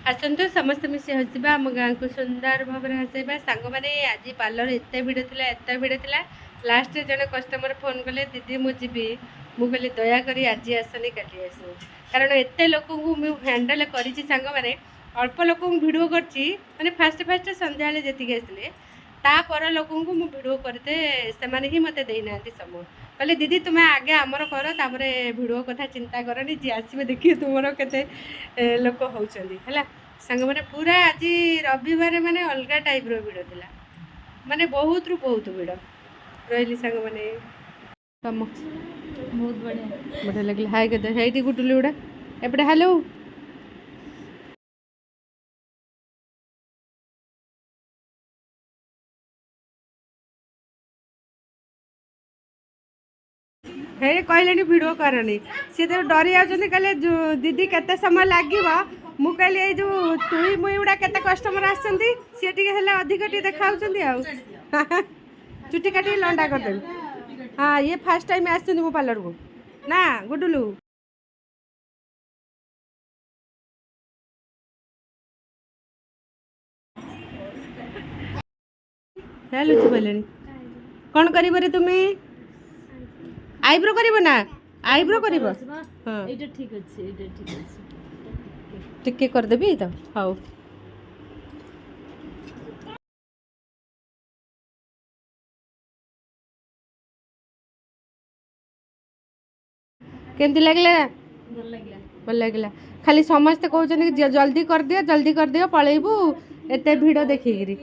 आसतु समस्त मिसे हसवा आम गाँ को सुंदर भाव में हसैबा सांग मैंने आज पार्लर एत भिड़ था लास्ट जड़े कस्टमर फोन कले दीदी मुझे मुझे दयाक आज आसनी काली आस कारण एत लोक हैंडल कर अल्प लोक भिड कर फास्ट फास्ट सन्ध्या जी आसले तापर लोक भिड करते से ही मत देना समय कहले दीदी तुम्हें आगे आमर कर तापर भिड कथा चिंता करनी जी आसवे देखिए तुम के लोक होती है सांग मैंने पूरा आज रविवार माने अलग टाइप भिड़ था माने बहुत रु बहुत भिड़ रही सांग मैंने तुम बहुत बढ़िया बढ़िया लगे हाय के गुटुली गुड़ा एपटे हेलो हे कहले भिडियो करनी सी तो डरी जाऊँ कहले दीदी केते समय लगे मु कहली ये जो तुई मुई गुड़ा केते कस्टमर आसछंती सी टिके हेले अधिक टिके देखाउछंती आ चुटी काटी लंडा कर देबी हाँ ये फर्स्ट टाइम आसछंती मो पार्लर को ना गुडुलू हेलो बोलेनी कौन करिब रे तुम्हें आईब्रो करिब ना आईब्रो करिब हां एटा ठीक अछि एटा ठीक अछि टिके कर देबी तो हाउ केमती लागला भल लागला खाली समस्ते कहउछन कि जल्दी कर दियो पळेबू एते भिड़ देखिगिरी